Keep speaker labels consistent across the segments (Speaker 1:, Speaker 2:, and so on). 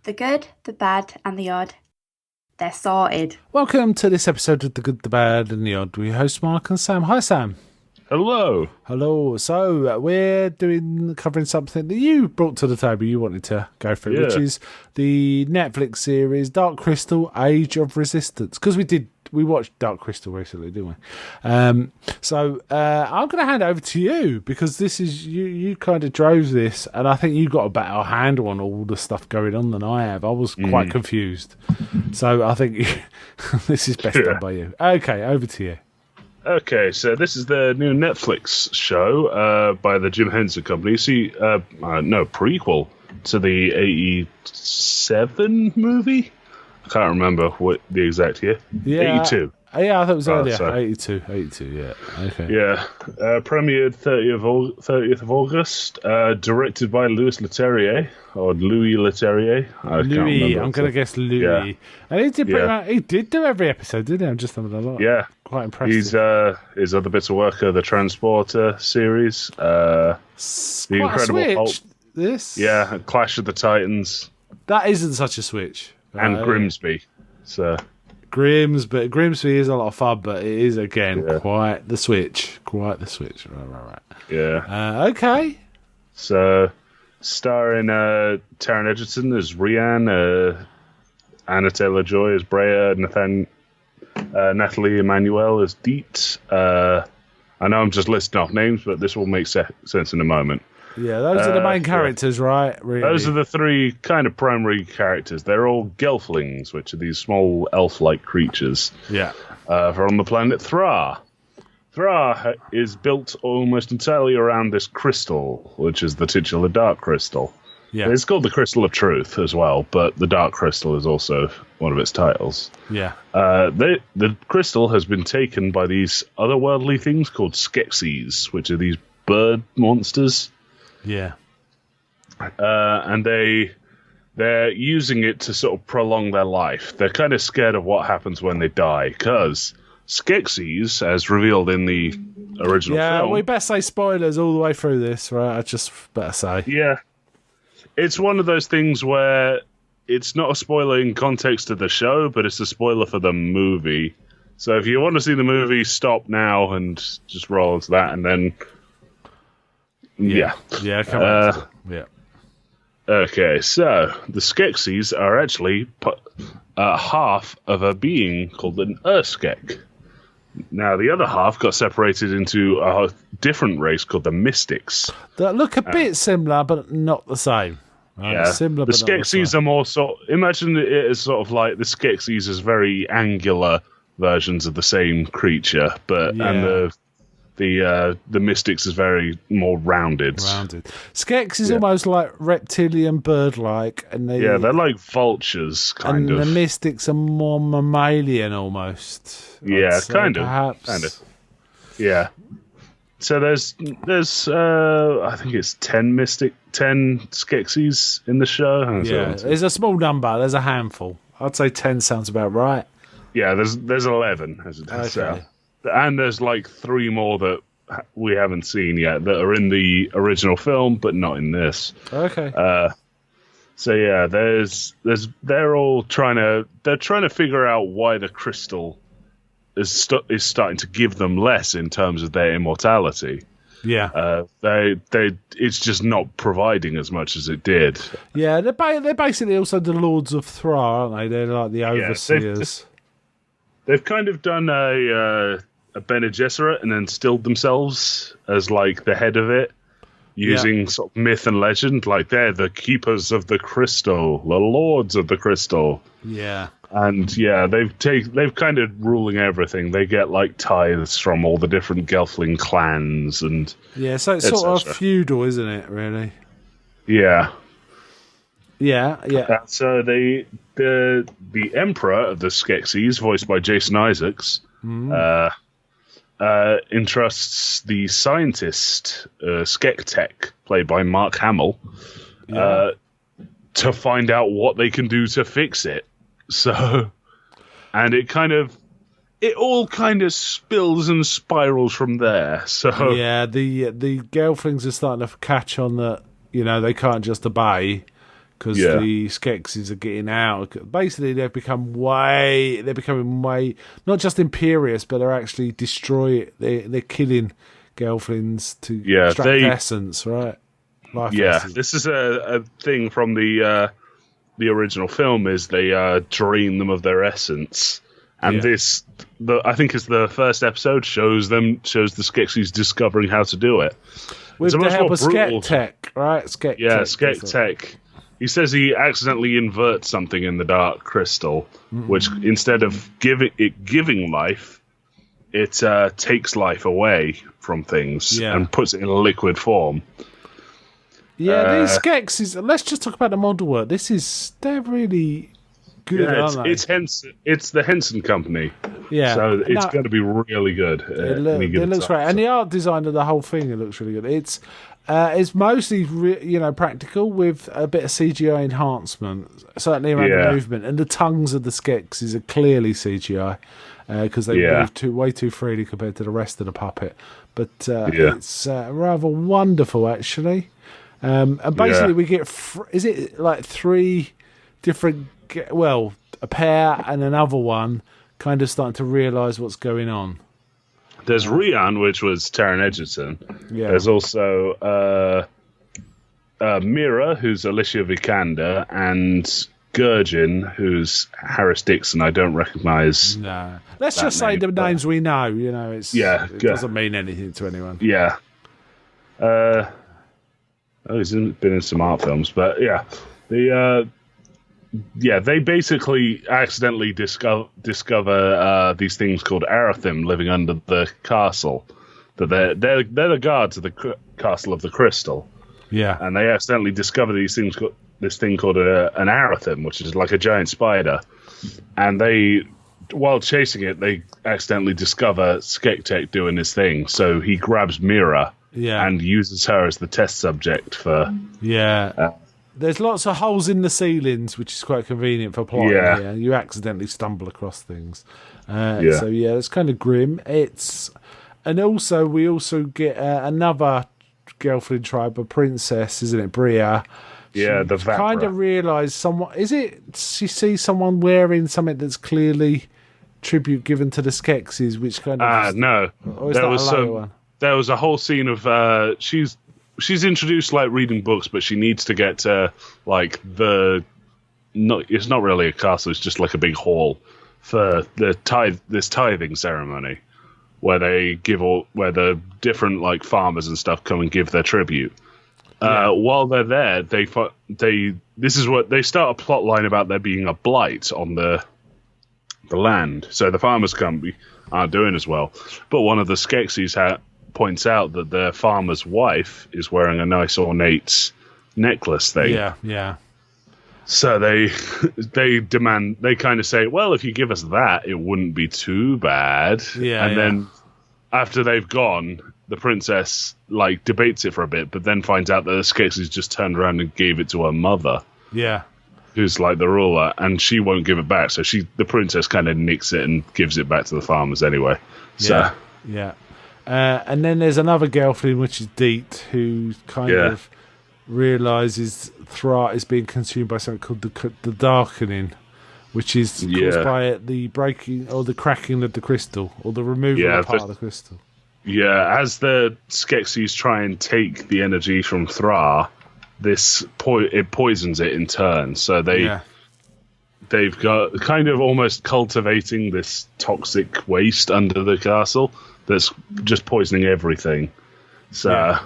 Speaker 1: The good, the bad, and the odd. They're sorted.
Speaker 2: Welcome to this episode of The Good, the Bad, and the Odd. We host Mark and Sam. Hi, Sam.
Speaker 3: Hello.
Speaker 2: Hello. So we're covering something that you brought to the table. You wanted to go through, which is the Netflix series Dark Crystal: Age of Resistance. Because we watched Dark Crystal recently, didn't we? So I'm going to hand it over to you because this is you kind of drove this, and I think you got a better handle on all the stuff going on than I have. I was quite confused, so I think this is best done by you. Okay, over to you.
Speaker 3: Okay, so this is the new Netflix show by the Jim Henson Company. See, prequel to the 87 movie? I can't remember what the exact year.
Speaker 2: Yeah,
Speaker 3: 82.
Speaker 2: Yeah, I thought it was earlier.
Speaker 3: So.
Speaker 2: 82, yeah. Okay.
Speaker 3: Yeah, premiered 30th of August, directed by Louis Leterrier, or Louis Leterrier. I can't remember.
Speaker 2: I'm going to guess Louis. Yeah. And he did do every episode, didn't he? I'm just having a lot.
Speaker 3: Yeah.
Speaker 2: Quite impressive.
Speaker 3: His other bits of work are the Transporter series, The Incredible Hulk.
Speaker 2: This?
Speaker 3: Yeah, Clash of the Titans.
Speaker 2: That isn't such a switch.
Speaker 3: And Grimsby. So...
Speaker 2: Grimsby is a lot of fun, but it is again quite the switch. Right.
Speaker 3: Yeah.
Speaker 2: Okay.
Speaker 3: So, starring Taron Egerton as Rian, Anna Taylor-Joy as Brea, Natalie Emmanuel as Deet. I know I'm just listing off names, but this will make sense in a moment.
Speaker 2: Yeah, those are the main characters, right? Really.
Speaker 3: Those are the three kind of primary characters. They're all gelflings, which are these small elf-like creatures.
Speaker 2: Yeah.
Speaker 3: From the planet Thra. Thra is built almost entirely around this crystal, which is the titular Dark Crystal.
Speaker 2: Yeah.
Speaker 3: It's called the Crystal of Truth as well, but the Dark Crystal is also one of its titles.
Speaker 2: Yeah.
Speaker 3: The crystal has been taken by these otherworldly things called Skeksis, which are these bird monsters.
Speaker 2: Yeah.
Speaker 3: And they're using it to sort of prolong their life. They're kind of scared of what happens when they die, because Skeksis, as revealed in the original film...
Speaker 2: Yeah, we better say spoilers all the way through this, right? I just better say.
Speaker 3: Yeah. It's one of those things where it's not a spoiler in context of the show, but it's a spoiler for the movie. So if you want to see the movie, stop now and just roll into that, and then... Yeah.
Speaker 2: Yeah, come on. Yeah.
Speaker 3: Okay, so the Skeksis are actually half of a being called an Urskek. Now, the other half got separated into a different race called the Mystics.
Speaker 2: That look a bit similar, but not the same.
Speaker 3: Yeah,
Speaker 2: similar,
Speaker 3: the Skeksis are more imagine it as sort of like the Skeksis as very angular versions of the same creature, and the Mystics is very more rounded.
Speaker 2: Skeks is almost like reptilian bird-like, and they're
Speaker 3: like vultures, kind of.
Speaker 2: And the Mystics are more mammalian, almost.
Speaker 3: Yeah, kind of.
Speaker 2: Perhaps.
Speaker 3: Yeah. So there's I think it's 10 Skeksis in the show.
Speaker 2: Yeah, there's a small number. There's a handful. I'd say 10 sounds about right.
Speaker 3: Yeah, there's 11 as it turns out. And there's like 3 more that we haven't seen yet that are in the original film, but not in this.
Speaker 2: Okay.
Speaker 3: So yeah, they're all trying to figure out why the crystal is starting to give them less in terms of their immortality.
Speaker 2: Yeah.
Speaker 3: It's just not providing as much as it did.
Speaker 2: Yeah, they're basically also the Lords of Thra, aren't they? They're like the overseers.
Speaker 3: They've kind of done a Bene Gesserit and then stilled themselves as like the head of it, using sort of myth and legend. Like they're the keepers of the crystal, the lords of the crystal.
Speaker 2: Yeah.
Speaker 3: And they've kind of ruling everything. They get like tithes from all the different Gelfling clans so
Speaker 2: it's sort of feudal, isn't it? Really.
Speaker 3: Yeah.
Speaker 2: Yeah.
Speaker 3: So the Emperor of the Skeksis, voiced by Jason Isaacs, entrusts the scientist Skektek, played by Mark Hamill, to find out what they can do to fix it. So, and it all kind of spills and spirals from there. So
Speaker 2: the Gelflings are starting to catch on that they can't just obey because
Speaker 3: Yeah.
Speaker 2: the Skeksis are getting out. Basically, they're becoming way not just imperious, but they're actually they're killing Gelflings to extract essence, right? Life essence.
Speaker 3: This is a thing from the original film. Is they drain them of their essence, and I think it's the first episode shows the Skeksis discovering how to do it
Speaker 2: With the help of Skek Tech, right?
Speaker 3: Skek Tech. He says he accidentally inverts something in the Dark Crystal, which instead of giving life, it takes life away from things and puts it in a liquid form.
Speaker 2: Yeah, these Skeksis. Let's just talk about the model work. They're really good, aren't they?
Speaker 3: It's the Henson Company.
Speaker 2: Yeah,
Speaker 3: so it's going to be really good.
Speaker 2: It looks great, and the art design of the whole thing, it looks really good. It's mostly practical with a bit of CGI enhancement, certainly around the movement, and the tongues of the Skeksis are clearly CGI because they move way too freely compared to the rest of the puppet. But it's rather wonderful, actually. And basically, we get is it like 3 different? Well, a pair and another one, kind of starting to realise what's going on.
Speaker 3: There's Rian, which was Taron Egerton.
Speaker 2: Yeah.
Speaker 3: There's also Mira, who's Alicia Vikander, and Gurjin, who's Harris Dixon. I don't recognise.
Speaker 2: No. Let's just say the names we know. It doesn't mean anything to anyone.
Speaker 3: Yeah. He's been in some art films, but they basically accidentally discover these things called Arathim living under the castle. That they're the guards of the Castle of the Crystal.
Speaker 2: Yeah,
Speaker 3: and they accidentally discover this thing called an Arathim, which is like a giant spider. And while chasing it, they accidentally discover Skek Tech doing this thing. So he grabs Mira and uses her as the test subject for.
Speaker 2: Yeah. There's lots of holes in the ceilings, which is quite convenient for plotting. Yeah. You accidentally stumble across things. So it's kind of grim. And also we also get another Gelfling tribe, a princess, isn't it, Bria?
Speaker 3: Yeah, the Vapra.
Speaker 2: Kind of realise someone. Is it? She sees someone wearing something that's clearly tribute given to the Skeksis, which kind of.
Speaker 3: No.
Speaker 2: Or is that a later one?
Speaker 3: There was a whole scene of she's introduced like reading books, but she needs to get to like it's not really a castle, it's just like a big hall for this tithing ceremony where where the different like farmers and stuff come and give their tribute. While they're there, they start a plot line about there being a blight on the land, so the farmers aren't doing as well. But one of the Skeksis points out that their farmer's wife is wearing a nice ornate necklace thing.
Speaker 2: Yeah.
Speaker 3: So they kind of say, well, if you give us that, it wouldn't be too bad. Then after they've gone, the princess like debates it for a bit, but then finds out that the Skeksis just turned around and gave it to her mother.
Speaker 2: Yeah.
Speaker 3: Who's like the ruler, and she won't give it back. So the princess kind of nicks it and gives it back to the farmers anyway. So.
Speaker 2: Yeah. And then there's another Gelfling, which is Deet, who kind of realises Thra is being consumed by something called the Darkening, which is caused by the breaking or the cracking of the crystal, or the removal of part of the crystal.
Speaker 3: Yeah, as the Skeksis try and take the energy from Thra, it poisons it in turn. So they've got kind of almost cultivating this toxic waste under the castle that's just poisoning everything. So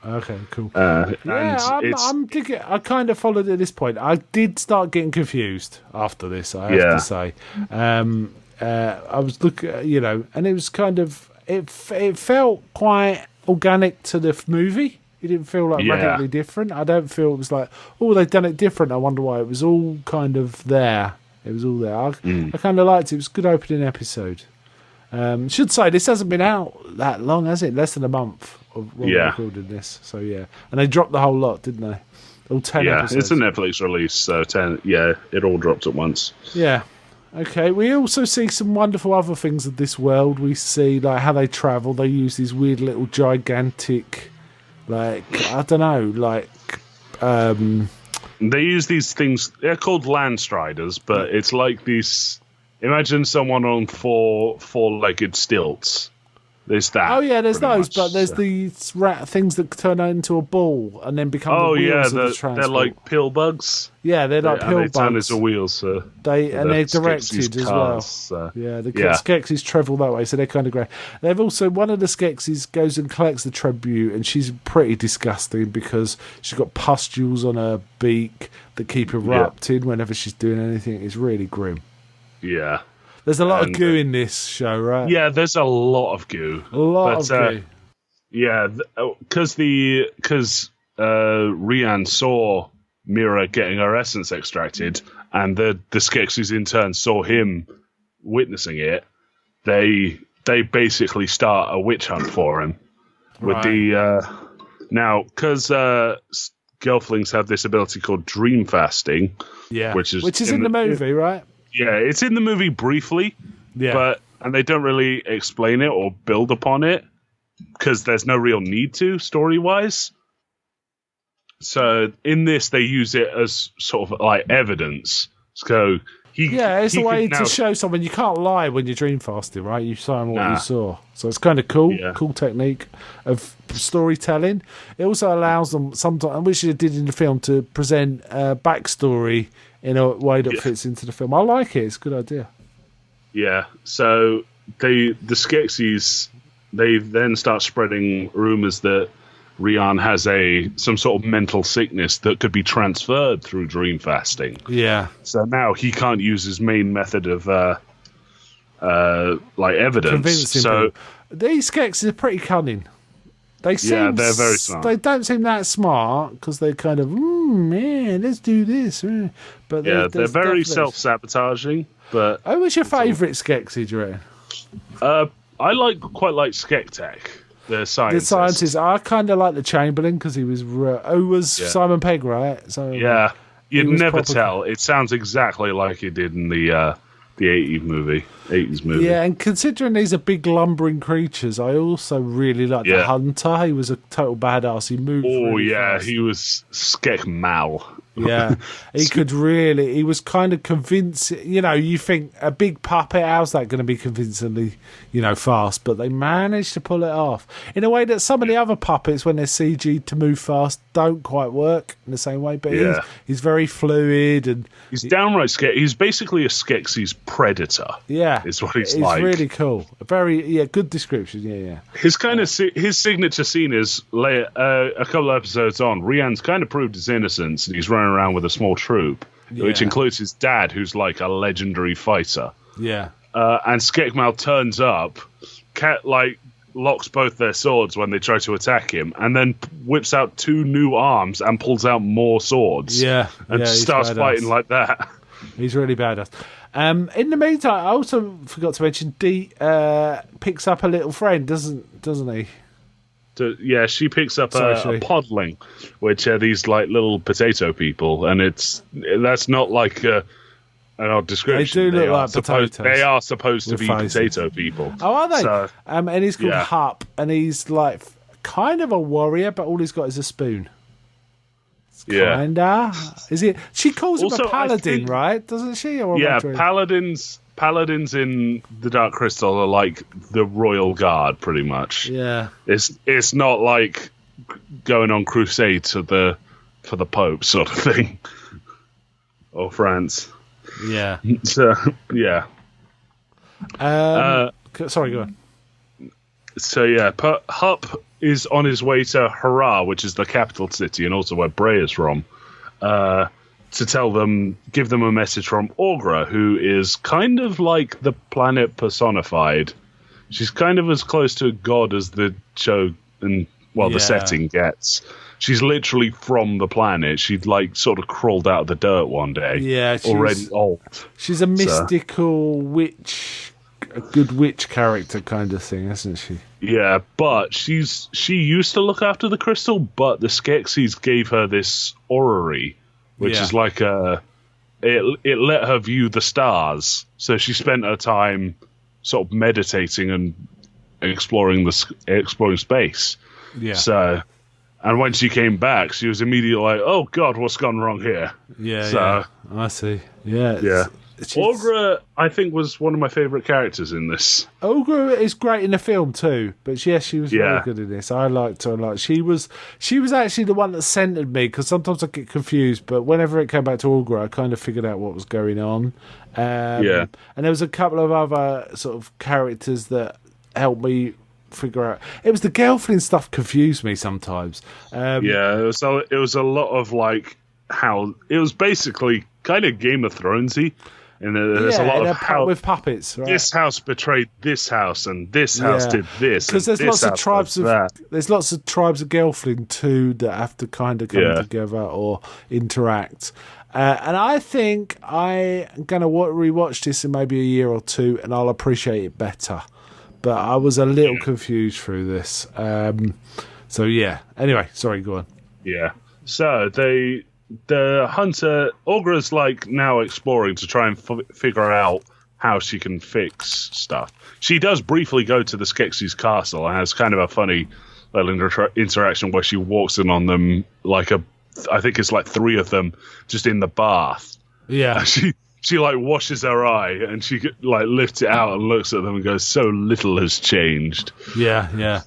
Speaker 2: okay, cool. I'm thinking. I kind of followed at this point. I did start getting confused after this, I have to say. I was looking, and it was kind of it felt quite organic to the movie. It didn't feel like radically different. I don't feel it was like, oh, they've done it different. I wonder why. It was all kind of there. It was all there. I kind of liked it. It was a good opening episode. Should say this hasn't been out that long, has it? Less than a month of when we recorded this. So and they dropped the whole lot, didn't they? All 10 episodes.
Speaker 3: It's a Netflix release, so 10. Yeah, it all dropped at once.
Speaker 2: Yeah. Okay. We also see some wonderful other things of this world. We see like how they travel. They use these weird little gigantic, like I don't know, like
Speaker 3: They use these things. They're called Landstriders, but it's like these. Imagine someone on four-legged stilts. There's that.
Speaker 2: Oh yeah, there's those,
Speaker 3: much,
Speaker 2: but there's
Speaker 3: so.
Speaker 2: these rat things that turn into a ball and then become the
Speaker 3: Oh
Speaker 2: wheels
Speaker 3: yeah,
Speaker 2: of the transport.
Speaker 3: they're like pill bugs.
Speaker 2: Yeah, they're like pill
Speaker 3: and they turn
Speaker 2: bugs.
Speaker 3: into wheels. So
Speaker 2: They're
Speaker 3: the
Speaker 2: directed
Speaker 3: Skeksis
Speaker 2: as well.
Speaker 3: cars, so.
Speaker 2: Yeah, the
Speaker 3: Yeah.
Speaker 2: Skeksis travel that way, so they're kind of great. They've also, one of the Skeksis goes and collects the tribute, and she's pretty disgusting because she's got pustules on her beak that keep erupting whenever she's doing anything. It's really grim.
Speaker 3: Yeah.
Speaker 2: There's a lot of
Speaker 3: And,
Speaker 2: goo in this show, right?
Speaker 3: Yeah, there's a lot of goo.
Speaker 2: A lot of goo.
Speaker 3: Yeah, because Rian saw Mira getting her essence extracted, and the Skeksis in turn saw him witnessing it. They basically start a witch hunt for him. With
Speaker 2: Right.
Speaker 3: now, because Gelflings have this ability called dream fasting.
Speaker 2: Yeah,
Speaker 3: which is
Speaker 2: in the movie, right?
Speaker 3: Yeah, it's in the movie briefly.
Speaker 2: Yeah,
Speaker 3: And they don't really explain it or build upon it because there's no real need to story-wise. So in this, they use it as sort of like evidence. So
Speaker 2: it's a way
Speaker 3: now,
Speaker 2: to show someone you can't lie when you're dream fasting, right? You show them what
Speaker 3: Nah.
Speaker 2: you saw. So it's kind of cool,
Speaker 3: Yeah.
Speaker 2: cool technique of storytelling. It also allows them sometimes, which they did in the film, to present a backstory in a way that fits into the film. I like it. It's a good idea.
Speaker 3: Yeah. So the Skeksis, they then start spreading rumors that Rian has some sort of mental sickness that could be transferred through dream fasting.
Speaker 2: Yeah.
Speaker 3: So now he can't use his main method of like evidence.
Speaker 2: Convincing
Speaker 3: So
Speaker 2: people. These Skeksis are pretty cunning. They seem
Speaker 3: they're very smart.
Speaker 2: They don't seem that smart because they're kind of, man, let's do this. But
Speaker 3: they're
Speaker 2: there's
Speaker 3: very
Speaker 2: definitely-
Speaker 3: self-sabotaging. But
Speaker 2: Who was your favourite Skeksis, do you reckon?
Speaker 3: I quite like Skektek, the scientist.
Speaker 2: The scientist. I kind of like the Chamberlain because he was. Who was
Speaker 3: Yeah.
Speaker 2: Simon Pegg, right? So
Speaker 3: Yeah, you'd
Speaker 2: was
Speaker 3: never
Speaker 2: proper-
Speaker 3: tell. It sounds exactly like it did in the 80s movie.
Speaker 2: Yeah, and considering these are big lumbering creatures, I also really like the
Speaker 3: Yeah.
Speaker 2: Hunter. He was a total badass. He moved.
Speaker 3: Oh
Speaker 2: really
Speaker 3: yeah,
Speaker 2: fast.
Speaker 3: he was Skek Mal.
Speaker 2: Yeah, he was kind of convincing. You think a big puppet, how's that going to be convincingly, fast? But they managed to pull it off in a way that some of the other puppets, when they're CG to move fast, don't quite work in the same way. But
Speaker 3: Yeah.
Speaker 2: he's very fluid and
Speaker 3: He's downright Skek. He's basically a Skeksis predator.
Speaker 2: yeah,
Speaker 3: Is what he's
Speaker 2: it's
Speaker 3: like.
Speaker 2: really cool. Very good description. Yeah.
Speaker 3: His kind of his signature scene is a couple of episodes on. Rian's kind of proved his innocence, and he's running around with a small troop, which
Speaker 2: Yeah.
Speaker 3: includes his dad, who's like a legendary fighter.
Speaker 2: Yeah.
Speaker 3: And Skekmal turns up, locks both their swords when they try to attack him, and then whips out 2 new arms and pulls out more swords.
Speaker 2: Yeah.
Speaker 3: and
Speaker 2: he's
Speaker 3: starts
Speaker 2: badass.
Speaker 3: fighting like that.
Speaker 2: He's really badass. In the meantime, I also forgot to mention Dee picks up a little friend, doesn't he?
Speaker 3: So, yeah, she picks up
Speaker 2: Sorry,
Speaker 3: a
Speaker 2: Shay.
Speaker 3: podling, which are these like little potato people, and that's not like an odd description.
Speaker 2: They do look
Speaker 3: are
Speaker 2: like
Speaker 3: supposed,
Speaker 2: potatoes
Speaker 3: They are supposed to
Speaker 2: with
Speaker 3: be
Speaker 2: faces.
Speaker 3: potato people.
Speaker 2: Oh, are they?
Speaker 3: So,
Speaker 2: And he's called
Speaker 3: yeah.
Speaker 2: Hup, and he's like kind of a warrior, but all he's got is a spoon.
Speaker 3: yeah,
Speaker 2: Kinda. Is it? She calls
Speaker 3: Also,
Speaker 2: him a
Speaker 3: I
Speaker 2: paladin,
Speaker 3: think-
Speaker 2: right? Doesn't she? Or am I
Speaker 3: yeah.
Speaker 2: dreaming?
Speaker 3: Paladins in the Dark Crystal are like the royal guard, pretty much.
Speaker 2: Yeah.
Speaker 3: It's not like going on crusade for the Pope sort of thing, or France.
Speaker 2: Yeah.
Speaker 3: So yeah.
Speaker 2: Sorry, go on.
Speaker 3: So yeah, Hup is on his way to Hurrah, which is the capital city and also where Bray is from, to give them a message from Aughra, who is kind of like the planet personified. She's kind of as close to a god as the show and the
Speaker 2: Yeah.
Speaker 3: setting gets. She's literally from the planet. She'd like sort of crawled out of the dirt one day.
Speaker 2: Yeah,
Speaker 3: already old.
Speaker 2: she's a mystical witch, a good witch character kind of thing, isn't she?
Speaker 3: Yeah, but she used to look after the crystal, but the Skeksis gave her this orrery, which
Speaker 2: Yeah.
Speaker 3: is like it let her view the stars. So she spent her time sort of meditating and exploring space.
Speaker 2: Yeah.
Speaker 3: So And when she came back, she was immediately like, "Oh God, what's gone wrong here?"
Speaker 2: Yeah, I see. Yeah,
Speaker 3: Aughra, I think, was one of my favourite characters in this.
Speaker 2: Aughra is great in the film too, but yes, she was very good in this. I liked her a lot. She was actually the one that centered me, because sometimes I get confused, but whenever it came back to Aughra, I kind of figured out what was going on. And there was a couple of other sort of characters that helped me figure out. It was the girlfriend stuff confused me sometimes.
Speaker 3: It was a lot of like how it was basically kind of Game of Thronesy. And there's a lot of how
Speaker 2: with puppets. Right?
Speaker 3: This house betrayed this house, and this house did this.
Speaker 2: Because there's lots of tribes of Gelfling too that have to kind of come together or interact. And I think I'm going to rewatch this in maybe a year or two, and I'll appreciate it better. But I was a little confused through this. So yeah. Anyway, sorry, go on.
Speaker 3: Yeah. So the hunter, Aughra's like now exploring to try and figure out how she can fix stuff. She does briefly go to the Skeksis castle and has kind of a funny little interaction where she walks in on them I think it's like 3 of them just in the bath.
Speaker 2: Yeah.
Speaker 3: She like washes her eye and she like lifts it out and looks at them and goes, "So little has changed."
Speaker 2: Yeah.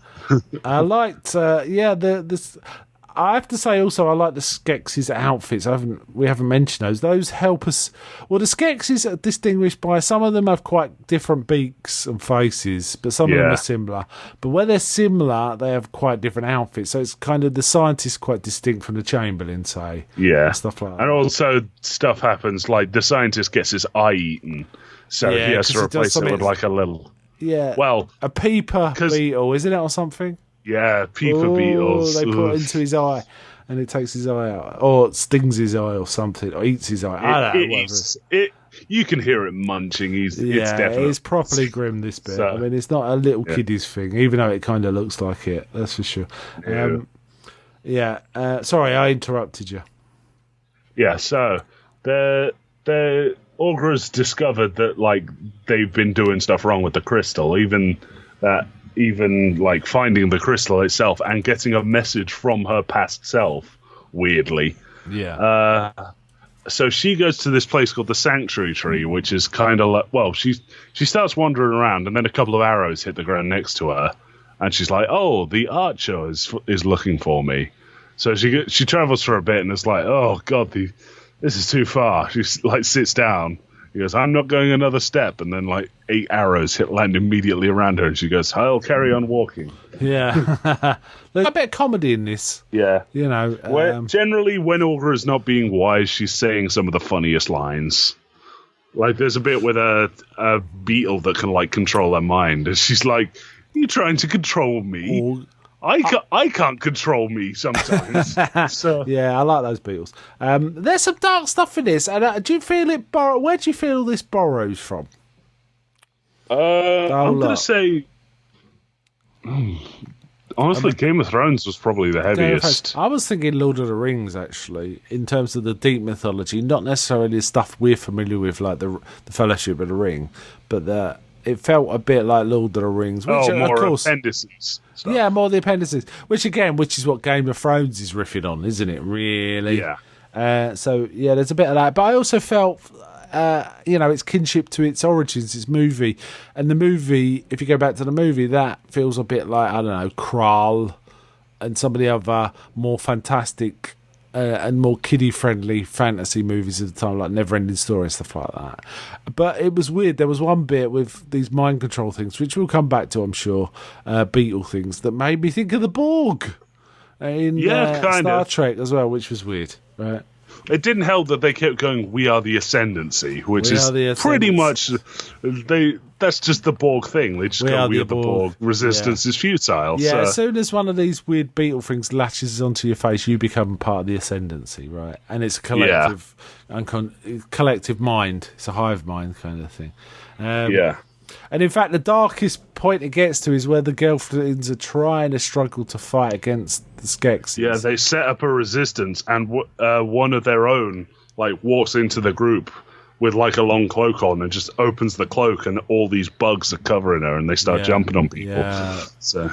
Speaker 2: I liked this. I have to say also I like the Skeksis outfits. We haven't mentioned those. Those help us. Well, the Skeksis are distinguished by some of them have quite different beaks and faces, but some of them are similar. But where they're similar, they have quite different outfits. So it's kind of the scientists quite distinct from the Chamberlain, say.
Speaker 3: Yeah.
Speaker 2: Stuff like that.
Speaker 3: And also stuff happens like the scientist gets his eye eaten. So he has to replace it with like a little...
Speaker 2: Yeah.
Speaker 3: Well...
Speaker 2: A peeper beetle, isn't it, or something?
Speaker 3: Yeah, peeper beetles.
Speaker 2: They put it into his eye, and it takes his eye out, or it stings his eye, or something, or eats his eye. I don't know.
Speaker 3: You can hear it munching. It's definitely.
Speaker 2: It's properly grim. This bit. I mean, it's not a little kiddie's thing, even though it kind of looks like it. That's for sure. Sorry, I interrupted you.
Speaker 3: Yeah. So the Aughra's discovered that like they've been doing stuff wrong with the crystal, even like finding the crystal itself and getting a message from her past self, weirdly.
Speaker 2: Yeah.
Speaker 3: So she goes to this place called the Sanctuary Tree, which is kind of like, well, she starts wandering around, and then a couple of arrows hit the ground next to her, and she's like, "Oh, the archer is looking for me." So she travels for a bit, and it's like, "Oh God, this is too far." She like sits down. He goes, "I'm not going another step," and then like 8 arrows land immediately around her, and she goes, "I'll carry on walking."
Speaker 2: Yeah, there's a bit of comedy in this.
Speaker 3: Yeah,
Speaker 2: you know.
Speaker 3: Generally, when Aughra is not being wise, she's saying some of the funniest lines. Like there's a bit with a beetle that can like control her mind, and she's like, "You trying to control me?" I can't control me sometimes. So.
Speaker 2: Yeah, I like those beetles. There's some dark stuff in this. And do you feel it? Where do you feel this borrows from?
Speaker 3: I'm going to say, honestly, Game of Thrones was probably the heaviest.
Speaker 2: I was thinking Lord of the Rings, actually, in terms of the deep mythology, not necessarily the stuff we're familiar with, like the Fellowship of the Ring, but it felt a bit like Lord of the Rings. Which,
Speaker 3: more
Speaker 2: of course,
Speaker 3: appendices. Stuff.
Speaker 2: Yeah, more the appendices. Which is what Game of Thrones is riffing on, isn't it? Really?
Speaker 3: Yeah.
Speaker 2: So yeah, there's a bit of that. But I also felt, its kinship to its origins, its movie, and the movie. If you go back to the movie, that feels a bit like, I don't know, Krull and some of the other more fantastic. And more kiddie-friendly fantasy movies at the time, like Neverending Story and stuff like that. But it was weird. There was one bit with these mind control things, which we'll come back to, I'm sure, beetle things, that made me think of the Borg in Star Trek as well, which was weird. Right?
Speaker 3: It didn't help that they kept going, "We are the Ascendancy," which is pretty much that's just the Borg thing. They just go, "We are the Borg. Resistance is futile."
Speaker 2: Yeah,
Speaker 3: so.
Speaker 2: As soon as one of these weird beetle things latches onto your face, you become part of the Ascendancy, right? And it's a collective, collective mind. It's a hive mind kind of thing. And in fact, the darkest point it gets to is where the Gelflings are trying to struggle to fight against the Skeksis.
Speaker 3: Yeah, they set up a resistance, and one of their own like walks into the group with like a long cloak on, and just opens the cloak, and all these bugs are covering her, and they start jumping on people.
Speaker 2: Yeah.
Speaker 3: So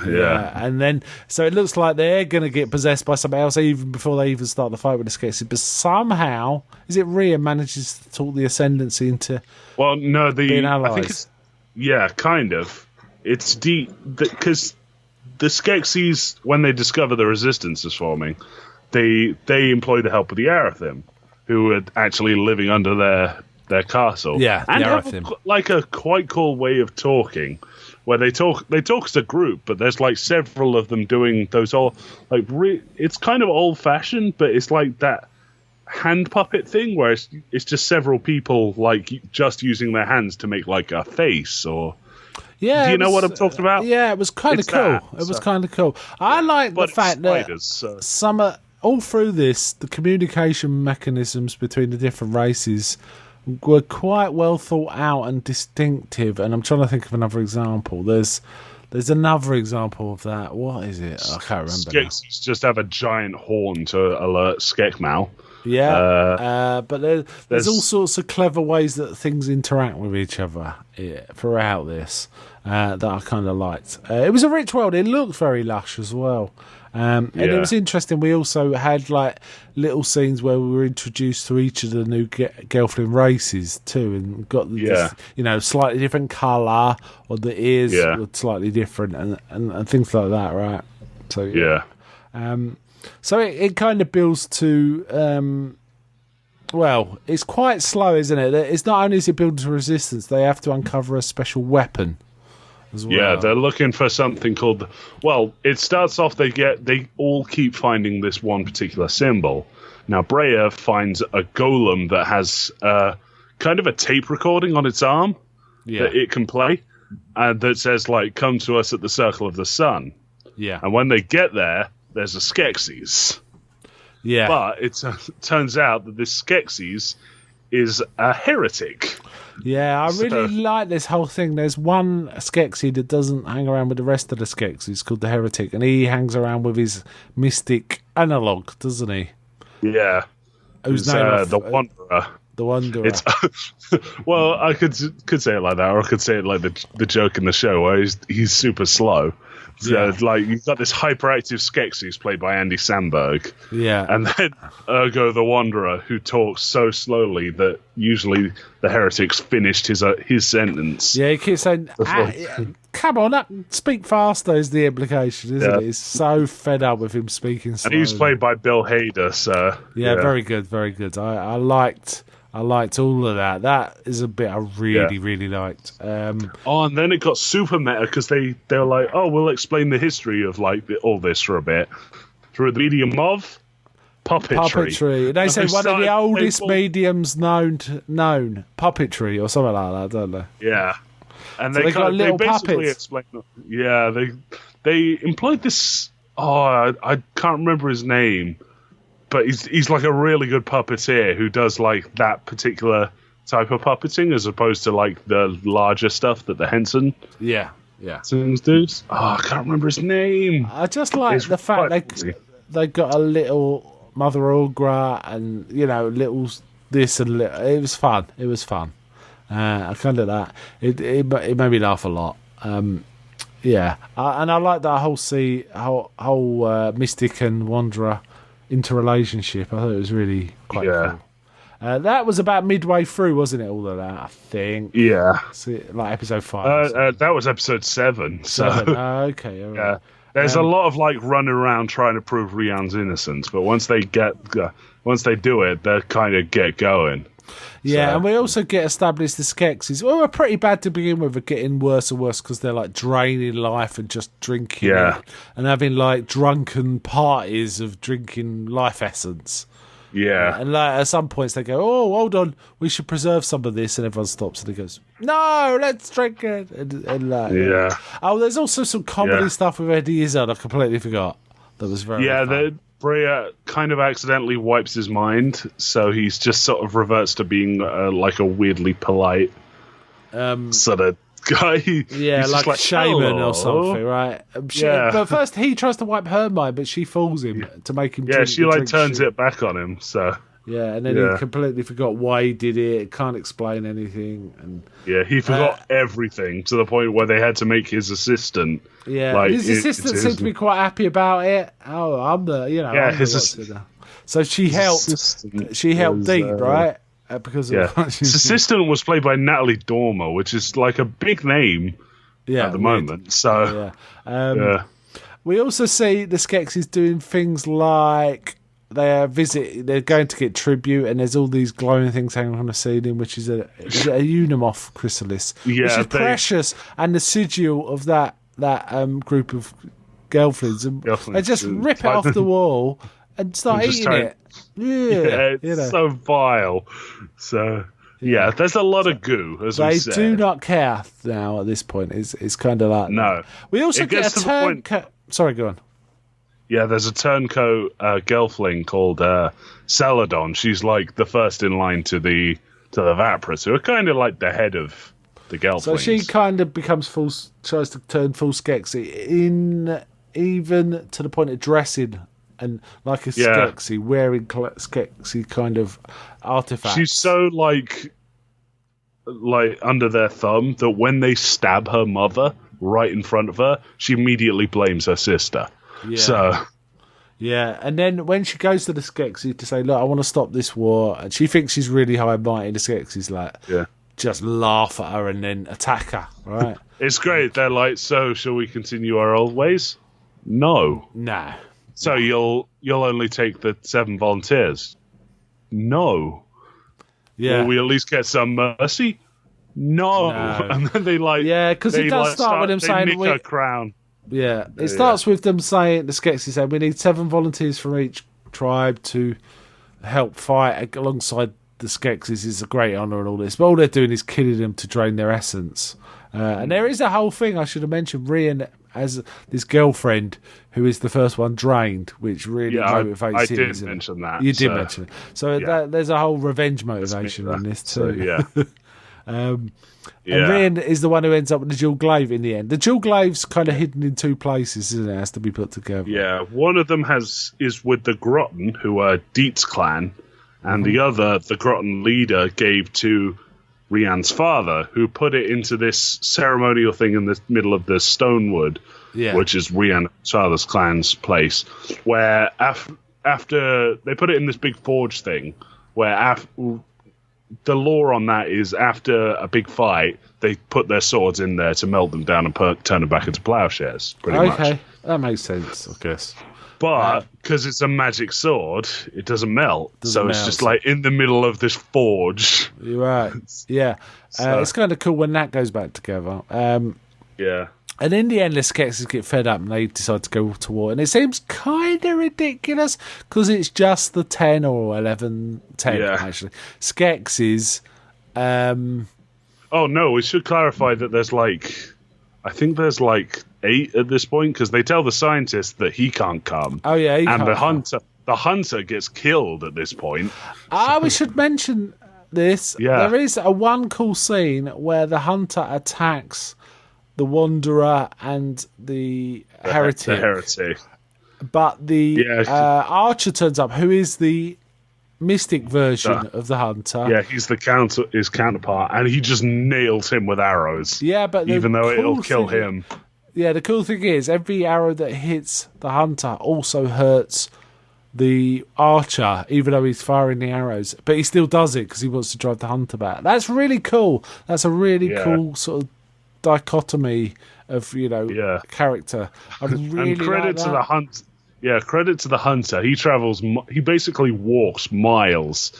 Speaker 2: And then, so it looks like they're going to get possessed by somebody else even before they even start the fight with the Skeksis. But somehow, is it Rhea manages to talk the Ascendancy into being allies?
Speaker 3: I think it's kind of. It's because the Skeksis, when they discover the Resistance is forming, they employ the help of the Arathim, who are actually living under their castle.
Speaker 2: Yeah,
Speaker 3: and
Speaker 2: the
Speaker 3: have
Speaker 2: Arathim.
Speaker 3: a quite cool way of talking, where they talk as a group, but there's like several of them doing those all like it's kind of old fashioned, but it's like that hand puppet thing where it's just several people like just using their hands to make like a face or.
Speaker 2: Yeah,
Speaker 3: do you know what I'm talking about?
Speaker 2: Yeah, it was kind of cool. It was kind of cool. I like the fact that all through this, the communication mechanisms between the different races were quite well thought out and distinctive. And I'm trying to think of another example. There's another example of that. What is it? I can't remember.
Speaker 3: Skeksis just have a giant horn to alert Skekmal.
Speaker 2: Yeah, but there's all sorts of clever ways that things interact with each other throughout this that I kind of liked. It was a rich world. It looked very lush as well. And it was interesting. We also had like little scenes where we were introduced to each of the new Gelfling races too, and got this, slightly different colour, or the ears were slightly different, and things like that, right? So so it kind of builds to it's quite slow, isn't it? It's not only is it building to resistance, they have to uncover a special weapon as well.
Speaker 3: Yeah, they're looking for something called. Well, it starts off they all keep finding this one particular symbol. Now Breya finds a golem that has kind of a tape recording on its arm that it can play, and that says like "Come to us at the Circle of the Sun."
Speaker 2: Yeah,
Speaker 3: and when they get there, there's a Skeksis.
Speaker 2: Yeah,
Speaker 3: but it turns out that this Skeksis is a heretic.
Speaker 2: Yeah, I really like this whole thing. There's one Skeksis that doesn't hang around with the rest of the Skeksis, called the Heretic, and he hangs around with his mystic analog, doesn't he?
Speaker 3: Yeah.
Speaker 2: Whose name
Speaker 3: the Wanderer.
Speaker 2: The Wanderer.
Speaker 3: It's, well, I could say it like that, or I could say it like the joke in the show where he's super slow. So, like, you've got this hyperactive Skeksis played by Andy Samberg.
Speaker 2: Yeah.
Speaker 3: And then Ergo the Wanderer, who talks so slowly that usually the heretics finished his sentence.
Speaker 2: Yeah, he keeps saying, come on, speak faster is the implication, isn't it? He's so fed up with him speaking slowly.
Speaker 3: And he's played by Bill Hader, so...
Speaker 2: Yeah, very good, very good. I liked all of that. That is a bit I really liked.
Speaker 3: And then it got super meta because they were like, oh, we'll explain the history of like all this for a bit through the medium of puppetry.
Speaker 2: They say one of the oldest mediums known, puppetry or something like that, don't they?
Speaker 3: Yeah, and
Speaker 2: so they
Speaker 3: basically explain. Yeah, they employed this. Oh, I can't remember his name. But he's like a really good puppeteer who does like that particular type of puppeting as opposed to like the larger stuff that the Henson things do. Oh, I can't remember his name.
Speaker 2: I just like the fact they got a little Mother Ulgra and little this and little. It was fun. I kind of that. It made me laugh a lot. And I like that whole Mystic and Wanderer interrelationship. I thought it was really quite cool. That was about midway through, wasn't it? All of that, I think.
Speaker 3: Yeah.
Speaker 2: Like episode 5.
Speaker 3: That was episode 7. So.
Speaker 2: Okay. All right.
Speaker 3: Yeah. There's a lot of like running around trying to prove Rian's innocence, but once they do it, they kind of get going.
Speaker 2: Yeah, and we also get established the Skeksis. Well, we're pretty bad to begin with, but getting worse and worse because they're like draining life and just drinking and having like drunken parties of drinking life essence.
Speaker 3: Yeah.
Speaker 2: And like at some points they go, oh, hold on, we should preserve some of this, and everyone stops and he goes, no, let's drink it. And like, oh, there's also some comedy stuff with Eddie Izzard I completely forgot. That was very fun.
Speaker 3: Breya kind of accidentally wipes his mind, so he's just sort of reverts to being like a weirdly polite sort of guy.
Speaker 2: Yeah, like a shaman or something, right? But first he tries to wipe her mind, but she fools him to make him.
Speaker 3: Yeah, she like turns it back on him. So
Speaker 2: Yeah, and then he completely forgot why he did it. Can't explain anything, and
Speaker 3: he forgot everything to the point where they had to make his assistant.
Speaker 2: Yeah, like, his assistant seemed to be quite happy about it. Oh, I'm the, I'm his assistant. So she helped. She helped Deep, right? Because of
Speaker 3: his assistant was played by Natalie Dormer, which is like a big name at the moment. So
Speaker 2: we also see the Skeksis doing things like they're going to get tribute, and there's all these glowing things hanging on the ceiling, which is a Unimorph chrysalis, which is precious, and the sigil of that group of Gelflings. They just rip it off the wall and start eating it. Yeah,
Speaker 3: it's so vile. So there's a lot of goo. As
Speaker 2: they
Speaker 3: we said.
Speaker 2: do not care now at this point. It's kind of like
Speaker 3: no.
Speaker 2: We also get a turncoat. Sorry, go on.
Speaker 3: Yeah, there's a turncoat Gelfling called Celadon. She's like the first in line to the Vapras, who are kind of like the head of the Gelflings.
Speaker 2: So she kind of tries to turn full Skeksis, even to the point of dressing and like a Skeksis, wearing Skeksis kind of artifacts. She's
Speaker 3: so like under their thumb that when they stab her mother right in front of her, she immediately blames her sister.
Speaker 2: Yeah.
Speaker 3: So,
Speaker 2: and then when she goes to the Skeksis to say, "Look, I want to stop this war," and she thinks she's really high and mighty, the Skeksis just laugh at her and then attack her. Right?
Speaker 3: It's great. They're like, "So, shall we continue our old ways?" No. So you'll only take the 7 volunteers? No.
Speaker 2: Yeah.
Speaker 3: Will we at least get some mercy? No. And then they
Speaker 2: because it does start with them saying
Speaker 3: her crown.
Speaker 2: Yeah, it starts with them saying, the Skeksis saying, we need 7 volunteers from each tribe to help fight alongside the Skeksis. Is a great honour and all this. But all they're doing is killing them to drain their essence. And there is a whole thing, I should have mentioned, Rian has this girlfriend who is the first one drained, which really motivates him.
Speaker 3: I did mention that.
Speaker 2: You did mention it. So there's a whole revenge motivation in this too.
Speaker 3: So,
Speaker 2: And Rian is the one who ends up with the dual glaive in the end. The dual glaive's kind of hidden in 2 places, isn't it? It has to be put together.
Speaker 3: Yeah, one of them is with the Groton, who are Dietz clan, and the other, the Groton leader, gave to Rian's father, who put it into this ceremonial thing in the middle of the Stonewood, which is Rian's father's clan's place, where after they put it in this big forge thing, where the lore on that is after a big fight, they put their swords in there to melt them down and turn them back into plowshares, pretty much.
Speaker 2: Okay, that makes sense, I guess.
Speaker 3: But because it's a magic sword, it doesn't melt. It's just like in the middle of this forge.
Speaker 2: You're right. Yeah. It's kind of cool when that goes back together.
Speaker 3: Yeah.
Speaker 2: And in the end, the Skeksis get fed up and they decide to go to war. And it seems kind of ridiculous because it's just the 10 or 11, 10 actually. Skeksis.
Speaker 3: Oh, no, we should clarify that there's I think there's 8 at this point because they tell the scientist that he can't come.
Speaker 2: Oh, yeah,
Speaker 3: and the hunter gets killed at this point.
Speaker 2: We should mention this.
Speaker 3: Yeah.
Speaker 2: There is one cool scene where the hunter attacks the Wanderer and the Heretic.
Speaker 3: The Heretic.
Speaker 2: But the Archer turns up, who is the mystic version of the hunter.
Speaker 3: Yeah, he's his counterpart, and he just nails him with arrows.
Speaker 2: Yeah, but
Speaker 3: even though it'll kill him.
Speaker 2: Yeah, the cool thing is, every arrow that hits the hunter also hurts the archer, even though he's firing the arrows. But he still does it because he wants to drive the hunter back. That's really cool. That's a really cool sort of dichotomy of character.
Speaker 3: And credit to the hunt. Yeah, credit to the hunter. He basically walks miles,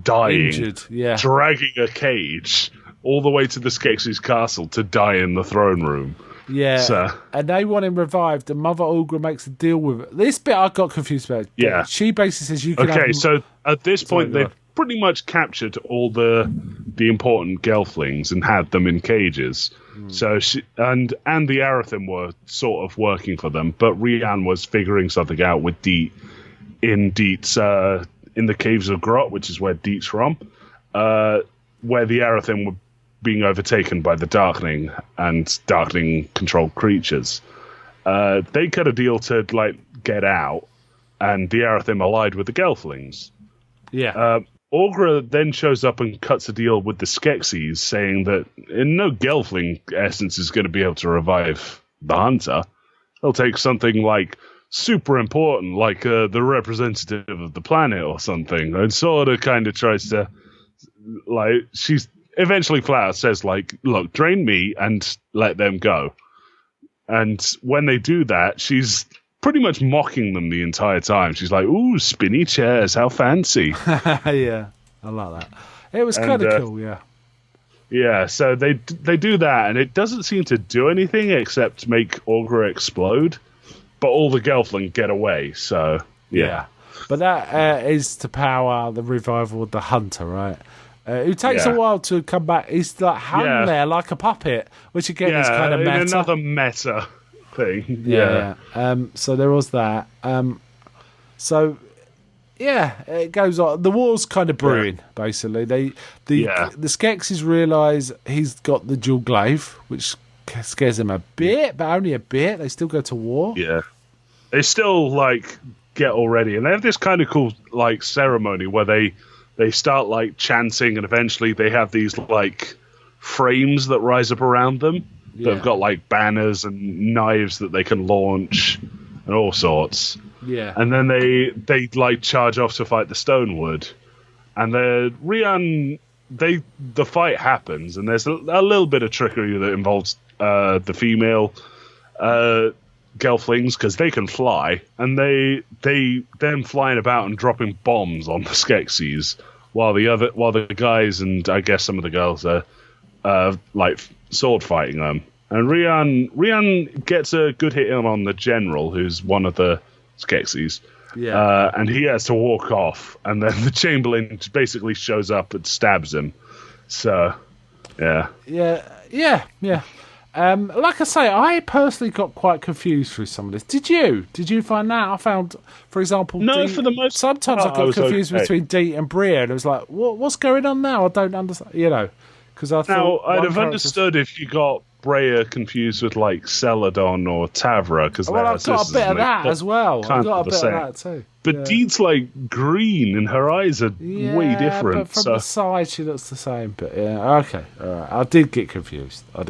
Speaker 3: dying,
Speaker 2: injured,
Speaker 3: dragging a cage all the way to the Skeksis castle to die in the throne room.
Speaker 2: Yeah, and they want him revived, and Mother Ulgra makes a deal with it. This bit I got confused about.
Speaker 3: Yeah.
Speaker 2: She basically says you can
Speaker 3: Okay, so at this point, they've pretty much captured all the important Gelflings and had them in cages. So she and the Arathim were sort of working for them, but Rian was figuring something out with Dietz in the caves of Grot, which is where Dietz from, where the Arathim were being overtaken by the Darkening and Darkening-controlled creatures. They cut a deal to get out, and the Arathim allied with the Gelflings.
Speaker 2: Yeah.
Speaker 3: Aughra then shows up and cuts a deal with the Skeksis, saying that no Gelfling essence is going to be able to revive the Hunter. They'll take something like super important, like the representative of the planet or something, and sort of kind of tries to, like, she's eventually flat out says, like, look, drain me and let them go. And when they do that, she's pretty much mocking them the entire time. She's like, ooh, spinny chairs, how fancy.
Speaker 2: Yeah, I like that. It was kind of cool, yeah.
Speaker 3: Yeah, so they do that, and it doesn't seem to do anything except make Aughra explode. But all the Gelfling get away, so yeah.
Speaker 2: But that is to power the revival of the Hunter, right? Who takes a while to come back. He's like hung there like a puppet, which again is kind of meta.
Speaker 3: Another meta thing.
Speaker 2: Yeah. So there was that. It goes on. The war's kind of brewing, basically. The Skeksis realise he's got the dual glaive, which scares them a bit, but only a bit. They still go to war.
Speaker 3: Yeah. They still, like, get all ready. And they have this kind of cool, like, ceremony where they start, like, chanting, and eventually they have these, like, frames that rise up around them that have got, like, banners and knives that they can launch and all sorts.
Speaker 2: Yeah.
Speaker 3: And then they like, charge off to fight the Stonewood. And the fight happens, and there's a little bit of trickery that involves the female Gelflings, because they can fly, and they them flying about and dropping bombs on the Skeksis, while the guys and I guess some of the girls are like sword fighting them. And Rian gets a good hit in on the general, who's one of the Skeksis.
Speaker 2: Yeah.
Speaker 3: And he has to walk off, and then the Chamberlain basically shows up and stabs him. So, yeah.
Speaker 2: Yeah. Like I say, I personally got quite confused through some of this. Did you? Did you find that? I found, for example,
Speaker 3: no, for the most
Speaker 2: sometimes I got confused between Deet and Bria, and it was like, what's going on now? I don't understand. Because I thought
Speaker 3: I'd have understood if you got Brea confused with like Celadon or Tavra, because
Speaker 2: I've got a bit of that as well. I've got a bit of that too.
Speaker 3: But Deet's like green, and her eyes are way different.
Speaker 2: But from the side, she looks the same. But yeah, okay, all right. I did get confused. I like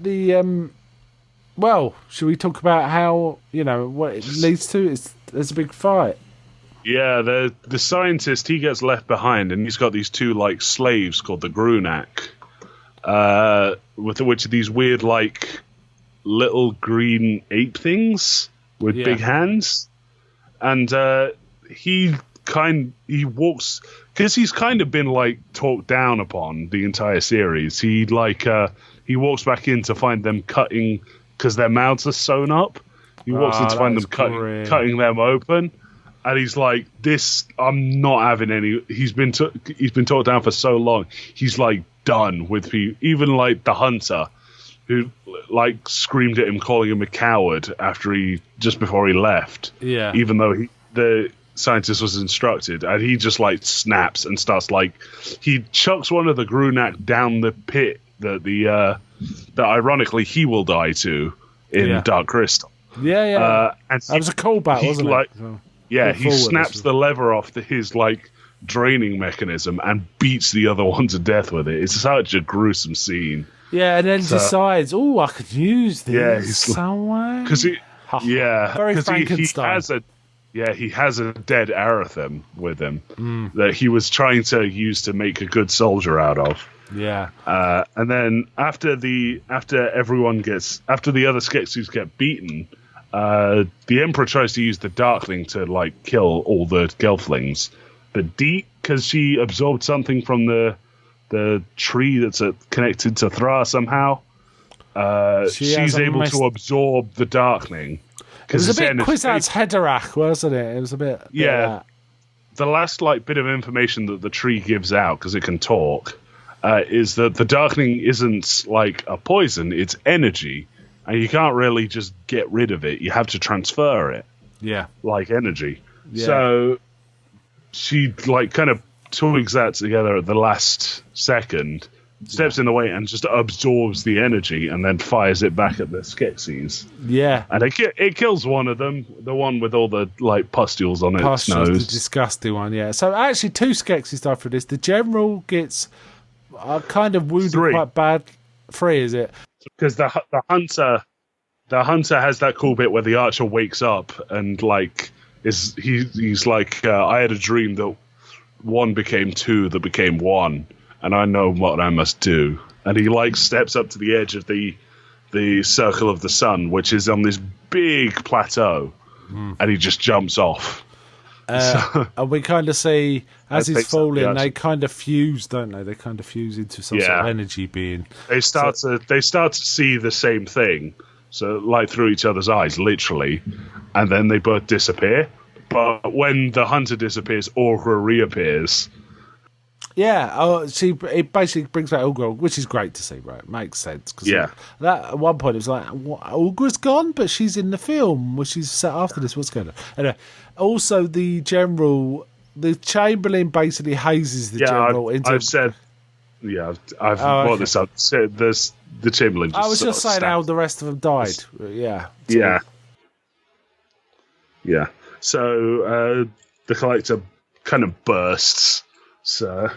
Speaker 2: the. Well, should we talk about how what it leads to? There's a big fight.
Speaker 3: Yeah, the scientist, he gets left behind, and he's got these two like slaves called the Grunak, with which are these weird like little green ape things with big hands, and he walks, because he's kind of been like talked down upon the entire series. He walks back in to find them cutting, because their mouths are sewn up. He walks in to find them cutting them open. And he's like, I'm not having any. He's been talked down for so long. He's like done with people. Even like the Hunter, who like screamed at him, calling him a coward just before he left.
Speaker 2: Yeah.
Speaker 3: Even though the scientist was instructed, and he just like snaps and starts like, he chucks one of the Grunak down the pit that ironically he will die to in Dark Crystal.
Speaker 2: Yeah.
Speaker 3: And
Speaker 2: that was a callback, wasn't it?
Speaker 3: Yeah, he snaps the lever off his like draining mechanism and beats the other one to death with it. It's such a gruesome scene.
Speaker 2: Yeah, and then decides, I could use this somewhere.
Speaker 3: Because
Speaker 2: very Frankenstein.
Speaker 3: He has a dead Arathem with him that he was trying to use to make a good soldier out of.
Speaker 2: Yeah.
Speaker 3: And then after the other Skeksis get beaten, the Emperor tries to use the Darkling to like kill all the Gelflings, but Deet, because she absorbed something from the tree that's connected to Thra somehow, she's able to absorb the Darkling.
Speaker 2: It was a bit Kwisatz Haderach, wasn't it? It was a bit.
Speaker 3: Yeah. The last like bit of information that the tree gives out, because it can talk, is that the Darkling isn't like a poison; it's energy. And you can't really just get rid of it. You have to transfer it.
Speaker 2: Yeah.
Speaker 3: Like energy.
Speaker 2: Yeah.
Speaker 3: So she like kind of twigs that together at the last second steps in the way and just absorbs the energy and then fires it back at the Skeksis.
Speaker 2: Yeah.
Speaker 3: And it kills one of them, the one with all the like pustules on its nose.
Speaker 2: The disgusting one, yeah. So actually 2 Skeksis die for this. The General gets kind of wounded
Speaker 3: 3.
Speaker 2: quite bad. 3, is it?
Speaker 3: Because the hunter has that cool bit where the archer wakes up and like he's like, I had a dream that 1 became 2 that became 1, and I know what I must do. And he like steps up to the edge of the circle of the sun, which is on this big plateau, and he just jumps off.
Speaker 2: And we kind of see as he's
Speaker 3: takes up
Speaker 2: falling,
Speaker 3: the
Speaker 2: they kind of fuse, don't they? They kind of fuse into some sort of energy being.
Speaker 3: They start to see the same thing, so like through each other's eyes, literally, and then they both disappear. But when the hunter disappears, Orgra reappears.
Speaker 2: Yeah, it basically brings back Orgra, which is great to see, right? Makes sense. Cause that at one point it was like, Orgra's gone, but she's in the film, which is set after this. What's going on? Anyway, also the General, the Chamberlain basically hazes the General into.
Speaker 3: I've brought this up. So there's the Chamberlain.
Speaker 2: I was just saying how the rest of them died. Yeah.
Speaker 3: Yeah. So the Collector kind of bursts. So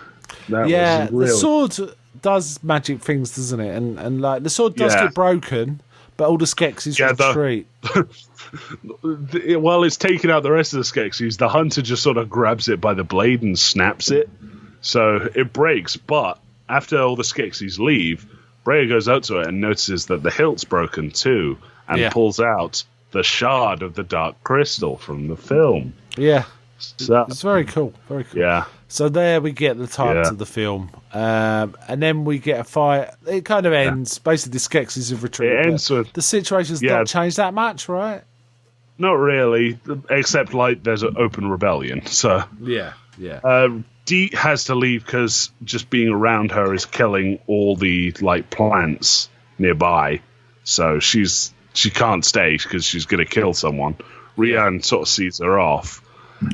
Speaker 3: that was real.
Speaker 2: The sword does magic things, doesn't it? And like the sword does get broken, but all the Skeksis retreat.
Speaker 3: While it's taking out the rest of the Skeksis, the hunter just sort of grabs it by the blade and snaps it. So it breaks, but after all the Skeksis leave, Breya goes out to it and notices that the hilt's broken too, and pulls out the shard of the Dark Crystal from the film.
Speaker 2: Yeah.
Speaker 3: So,
Speaker 2: it's very cool. Very cool.
Speaker 3: Yeah.
Speaker 2: So there we get the title of the film. And then we get a fight. It kind of ends. Basically, the Skeksis have retreated.
Speaker 3: It ends with...
Speaker 2: The situation's not changed that much, right?
Speaker 3: Not really, except like there's an open rebellion. So
Speaker 2: yeah.
Speaker 3: Dee has to leave because just being around her is killing all the like plants nearby. So she can't stay because she's going to kill someone. Rian sort of sees her off.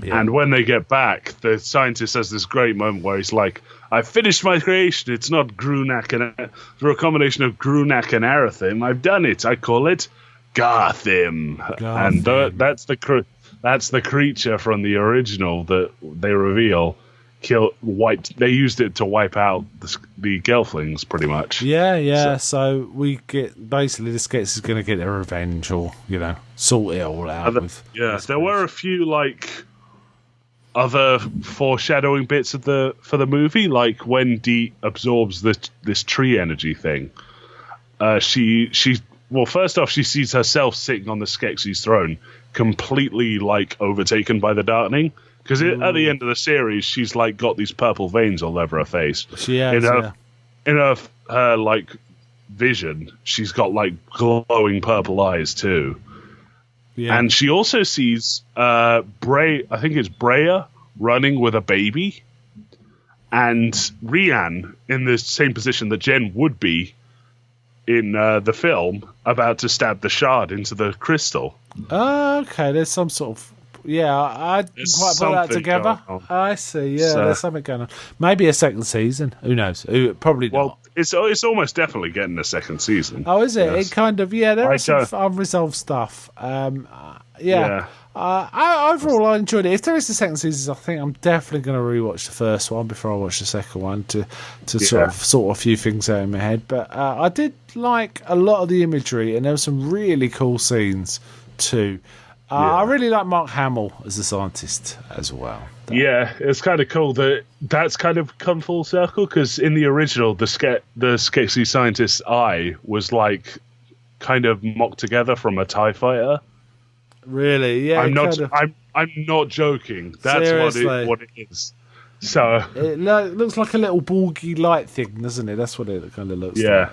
Speaker 3: Yeah. And when they get back, the scientist has this great moment where he's like, I finished my creation. It's not Grunak and through a combination of Grunak and Arathim. I've done it. I call it Garthim. And that's the creature from the original that they reveal they used it to wipe out the Gelflings, pretty much.
Speaker 2: So we get basically the Skeksis is going to get their revenge, or sort it all out.
Speaker 3: There were a few like other foreshadowing bits for the movie, like when Dee absorbs this tree energy thing. First off, she sees herself sitting on the Skeksis throne, completely like overtaken by the darkening. Because at the end of the series, she's like got these purple veins all over her face.
Speaker 2: She has,
Speaker 3: in her like vision, she's got like glowing purple eyes too. Yeah. And she also sees I think it's Breya running with a baby, and Rian in the same position that Jen would be in the film, about to stab the shard into the crystal.
Speaker 2: Okay, there's some sort of... Yeah, I didn't quite put that together. I see, there's something going on. Maybe a second season. Who knows? Probably not.
Speaker 3: Well, it's almost definitely getting a second season.
Speaker 2: Oh, is it? Yes. It kind of... Yeah, there is some unresolved stuff. Overall, I enjoyed it. If there is a second season, I think I'm definitely going to rewatch the first one before I watch the second one to sort a few things out in my head. But I did like a lot of the imagery, and there were some really cool scenes too. I really like Mark Hamill as a scientist as well.
Speaker 3: It's kind of cool that's kind of come full circle, because in the original, the Skeksis scientist's eye was like kind of mocked together from a TIE fighter.
Speaker 2: Really? Yeah.
Speaker 3: I'm not joking. That's what it is. So
Speaker 2: it looks like a little Borgy light thing, doesn't it? That's what it kind of looks like.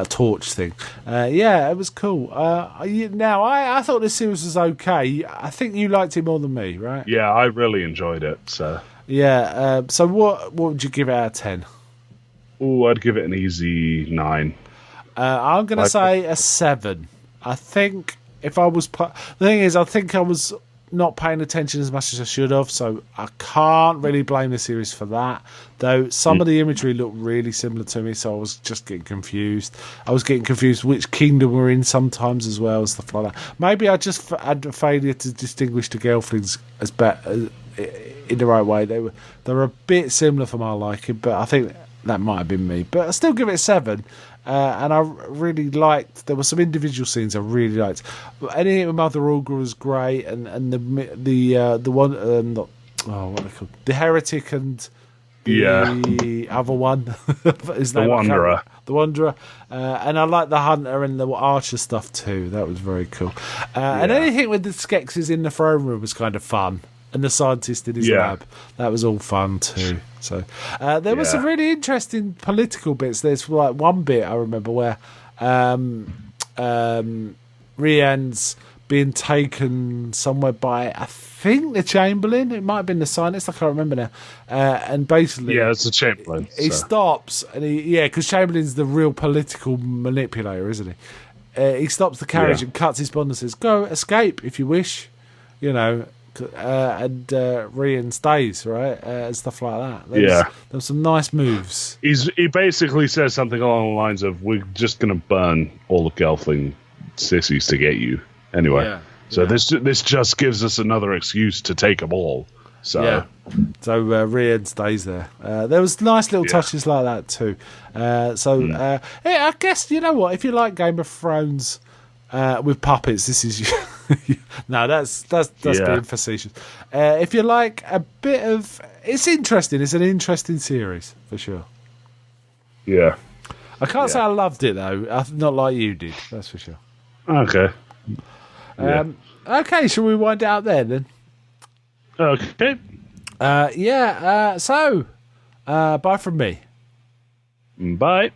Speaker 2: Torch thing. It was cool. Now, I thought this series was okay. I think you liked it more than me, right?
Speaker 3: Yeah, I really enjoyed it. So
Speaker 2: so what would you give it out of 10?
Speaker 3: Oh, I'd give it an easy 9.
Speaker 2: I'm going to say a 7. I think if I was... The thing is, I think I was not paying attention as much as I should have, so I can't really blame the series for that. Though some of the imagery looked really similar to me, so I was just getting confused. I was getting confused which kingdom we're in sometimes as well, and stuff like that. Maybe I just had a failure to distinguish the Gelflings as better in the right way. They were a bit similar for my liking, but I think that might have been me. But I still give it a 7. And I really liked. There were some individual scenes I really liked. Anything with Mother Ulga was great, and the one what are they called? The Heretic and the other one, his name,
Speaker 3: the Wanderer.
Speaker 2: The Wanderer, and I liked the Hunter and the Archer stuff too. That was very cool. And anything with the Skeksis in the throne room was kind of fun. And the scientist in his lab. That was all fun too. So there were some really interesting political bits. There's like one bit I remember where Rian's being taken somewhere by, I think, the Chamberlain. It might have been the scientist. I can't remember now. And basically,
Speaker 3: it's the Chamberlain.
Speaker 2: He stops and because Chamberlain's the real political manipulator, isn't he? He stops the carriage and cuts his bond and says, "Go, escape if you wish," and Rian stays, right? And stuff like that. There was some nice moves.
Speaker 3: He basically says something along the lines of, "We're just going to burn all the Gelfling sissies to get you." Anyway, this just gives us another excuse to take them all. So
Speaker 2: Rian stays there. There was nice little touches like that too. I guess, you know what? If you like Game of Thrones with puppets, this is no, that's being facetious. If you like a bit of, it's interesting. It's an interesting series for sure.
Speaker 3: Yeah,
Speaker 2: I can't say I loved it though. Not like you did. That's for sure.
Speaker 3: Okay.
Speaker 2: Okay, shall we wind it up there then?
Speaker 3: Okay.
Speaker 2: So bye from me.
Speaker 3: Bye.